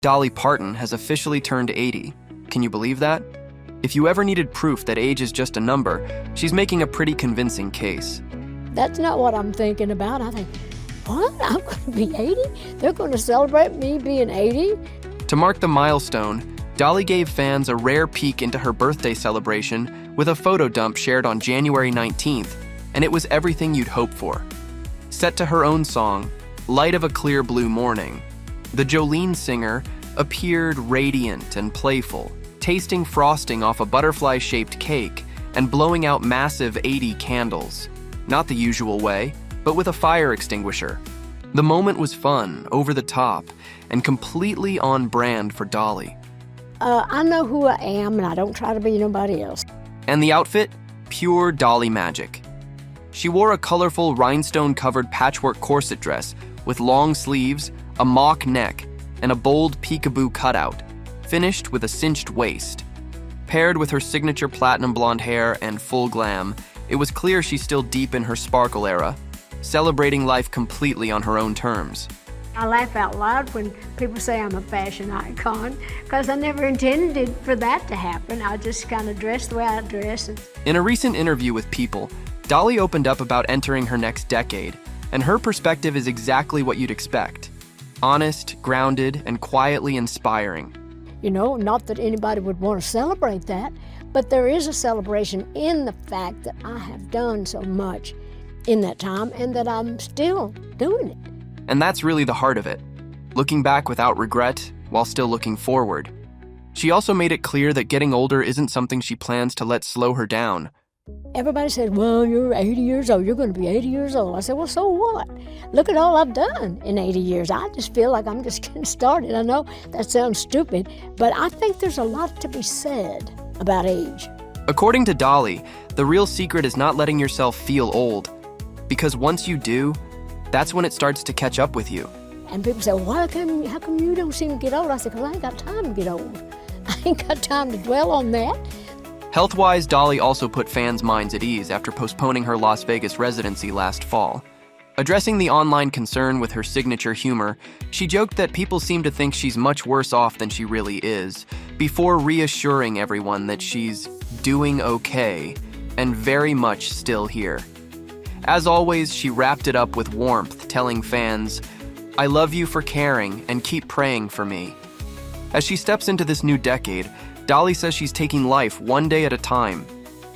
Dolly Parton has officially turned 80. Can you believe that? If you ever needed proof that age is just a number, she's making a pretty convincing case. That's not what I'm thinking about. I think, what? I'm going to be 80? They're going to celebrate me being 80? To mark the milestone, Dolly gave fans a rare peek into her birthday celebration with a photo dump shared on January 19th, and it was everything you'd hope for. Set to her own song, Light of a Clear Blue Morning, the Jolene singer appeared radiant and playful, tasting frosting off a butterfly-shaped cake and blowing out massive 80 candles. Not the usual way, but with a fire extinguisher. The moment was fun, over the top, and completely on brand for Dolly. I know who I am, and I don't try to be nobody else. And the outfit? Pure Dolly magic. She wore a colorful rhinestone-covered patchwork corset dress with long sleeves, a mock neck, and a bold peekaboo cutout, finished with a cinched waist. Paired with her signature platinum blonde hair and full glam, it was clear she's still deep in her sparkle era, celebrating life completely on her own terms. I laugh out loud when people say I'm a fashion icon, because I never intended for that to happen. I just kind of dress the way I dress. In a recent interview with People, Dolly opened up about entering her next decade, and her perspective is exactly what you'd expect. Honest, grounded, and quietly inspiring. You know, not that anybody would want to celebrate that, but there is a celebration in the fact that I have done so much in that time and that I'm still doing it. And that's really the heart of it, looking back without regret while still looking forward. She also made it clear that getting older isn't something she plans to let slow her down. Everybody said, well, you're 80 years old, you're going to be 80 years old. I said, well, so what? Look at all I've done in 80 years. I just feel like I'm just getting started. I know that sounds stupid, but I think there's a lot to be said about age. According to Dolly, the real secret is not letting yourself feel old, because once you do, that's when it starts to catch up with you. And people say, well, how come you don't seem to get old? I said, because I ain't got time to get old. I ain't got time to dwell on that. Health-wise, Dolly also put fans' minds at ease after postponing her Las Vegas residency last fall. Addressing the online concern with her signature humor, she joked that people seem to think she's much worse off than she really is, before reassuring everyone that she's doing okay and very much still here. As always, she wrapped it up with warmth, telling fans, "I love you for caring and keep praying for me." As she steps into this new decade, Dolly says she's taking life one day at a time.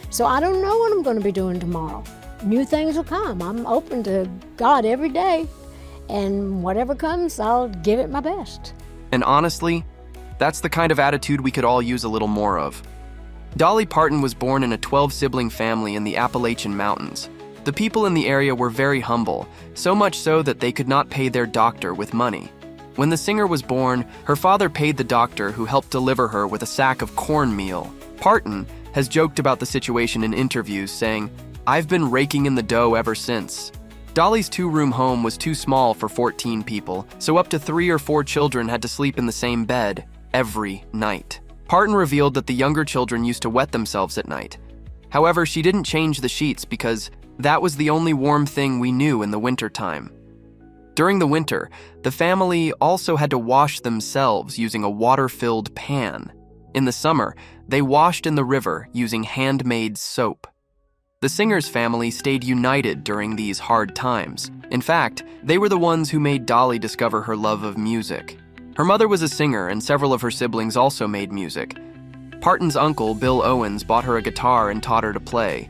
So I don't know what I'm going to be doing tomorrow. New things will come. I'm open to God every day, and whatever comes, I'll give it my best. And honestly, that's the kind of attitude we could all use a little more of. Dolly Parton was born in a 12-sibling family in the Appalachian Mountains. The people in the area were very humble, so much so that they could not pay their doctor with money. When the singer was born, her father paid the doctor who helped deliver her with a sack of cornmeal. Parton has joked about the situation in interviews, saying, "I've been raking in the dough ever since." Dolly's 2-room home was too small for 14 people, so up to 3 or 4 children had to sleep in the same bed every night. Parton revealed that the younger children used to wet themselves at night. However, she didn't change the sheets because that was the only warm thing we knew in the wintertime. During the winter, the family also had to wash themselves using a water-filled pan. In the summer, they washed in the river using handmade soap. The singer's family stayed united during these hard times. In fact, they were the ones who made Dolly discover her love of music. Her mother was a singer, and several of her siblings also made music. Parton's uncle, Bill Owens, bought her a guitar and taught her to play.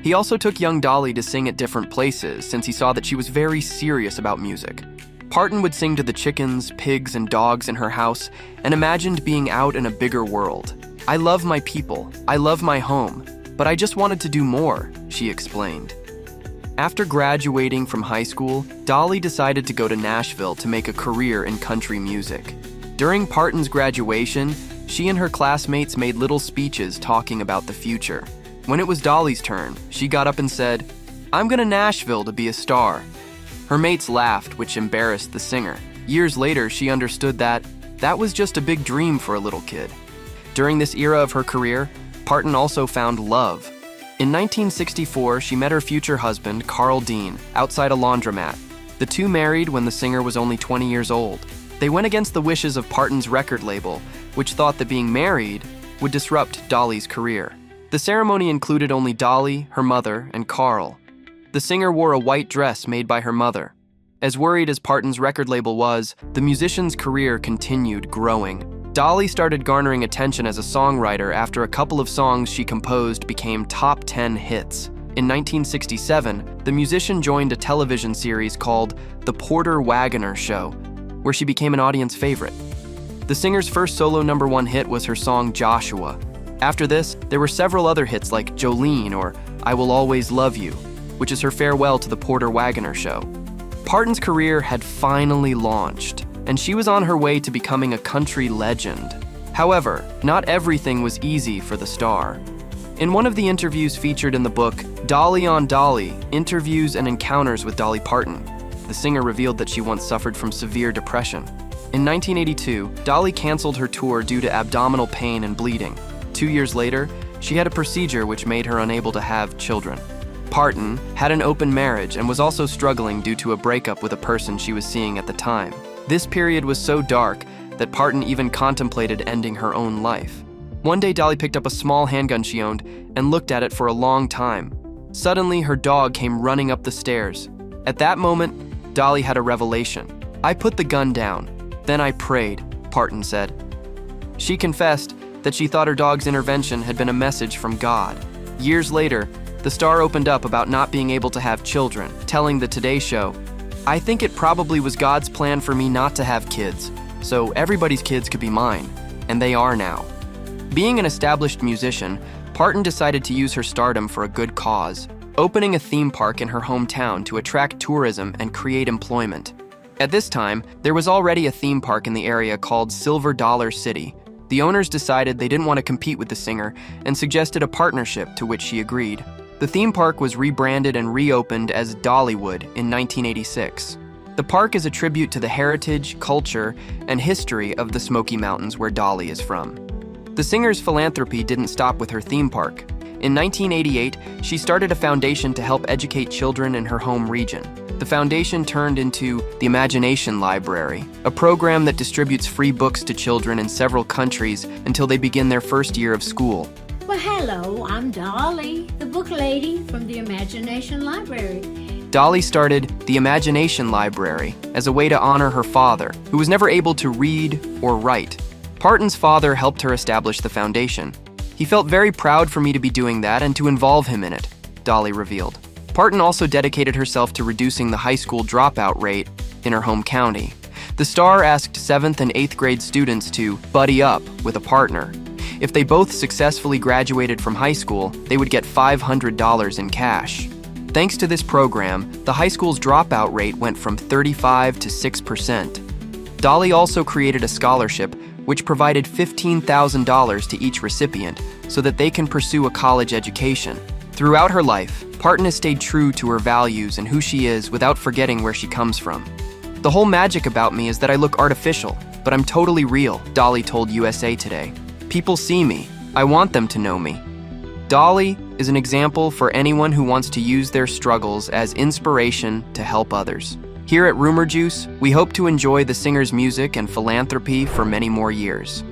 He also took young Dolly to sing at different places since he saw that she was very serious about music. Parton would sing to the chickens, pigs, and dogs in her house and imagined being out in a bigger world. "I love my people, I love my home, but I just wanted to do more," she explained. After graduating from high school, Dolly decided to go to Nashville to make a career in country music. During Parton's graduation, she and her classmates made little speeches talking about the future. When it was Dolly's turn, she got up and said, "I'm going to Nashville to be a star." Her mates laughed, which embarrassed the singer. Years later, she understood that was just a big dream for a little kid. During this era of her career, Parton also found love. In 1964, she met her future husband, Carl Dean, outside a laundromat. The two married when the singer was only 20 years old. They went against the wishes of Parton's record label, which thought that being married would disrupt Dolly's career. The ceremony included only Dolly, her mother, and Carl. The singer wore a white dress made by her mother. As worried as Parton's record label was, the musician's career continued growing. Dolly started garnering attention as a songwriter after a couple of songs she composed became top 10 hits. In 1967, the musician joined a television series called The Porter Wagoner Show, where she became an audience favorite. The singer's first solo #1 hit was her song Joshua. After this, there were several other hits like Jolene or I Will Always Love You, which is her farewell to the Porter Wagoner Show. Parton's career had finally launched, and she was on her way to becoming a country legend. However, not everything was easy for the star. In one of the interviews featured in the book, Dolly on Dolly, Interviews and Encounters with Dolly Parton, the singer revealed that she once suffered from severe depression. In 1982, Dolly canceled her tour due to abdominal pain and bleeding. 2 years later, she had a procedure which made her unable to have children. Parton had an open marriage and was also struggling due to a breakup with a person she was seeing at the time. This period was so dark that Parton even contemplated ending her own life. One day, Dolly picked up a small handgun she owned and looked at it for a long time. Suddenly, her dog came running up the stairs. At that moment, Dolly had a revelation. I put the gun down. Then I prayed, Parton said. She confessed that she thought her dog's intervention had been a message from God. Years later, the star opened up about not being able to have children, telling the Today Show, I think it probably was God's plan for me not to have kids, so everybody's kids could be mine, and they are now. Being an established musician, Parton decided to use her stardom for a good cause, opening a theme park in her hometown to attract tourism and create employment. At this time, there was already a theme park in the area called Silver Dollar City. The owners decided they didn't want to compete with the singer and suggested a partnership, to which she agreed. The theme park was rebranded and reopened as Dollywood in 1986. The park is a tribute to the heritage, culture, and history of the Smoky Mountains where Dolly is from. The singer's philanthropy didn't stop with her theme park. In 1988, she started a foundation to help educate children in her home region. The foundation turned into the Imagination Library, a program that distributes free books to children in several countries until they begin their first year of school. Well, hello, I'm Dolly, the book lady from the Imagination Library. Dolly started the Imagination Library as a way to honor her father, who was never able to read or write. Parton's father helped her establish the foundation. He felt very proud for me to be doing that and to involve him in it, Dolly revealed. Parton also dedicated herself to reducing the high school dropout rate in her home county. The star asked 7th and 8th grade students to buddy up with a partner. If they both successfully graduated from high school, they would get $500 in cash. Thanks to this program, the high school's dropout rate went from 35% to 6%. Dolly also created a scholarship which provided $15,000 to each recipient so that they can pursue a college education. Throughout her life, Parton has stayed true to her values and who she is without forgetting where she comes from. The whole magic about me is that I look artificial, but I'm totally real, Dolly told USA Today. People see me. I want them to know me. Dolly is an example for anyone who wants to use their struggles as inspiration to help others. Here at Rumour Juice, we hope to enjoy the singer's music and philanthropy for many more years.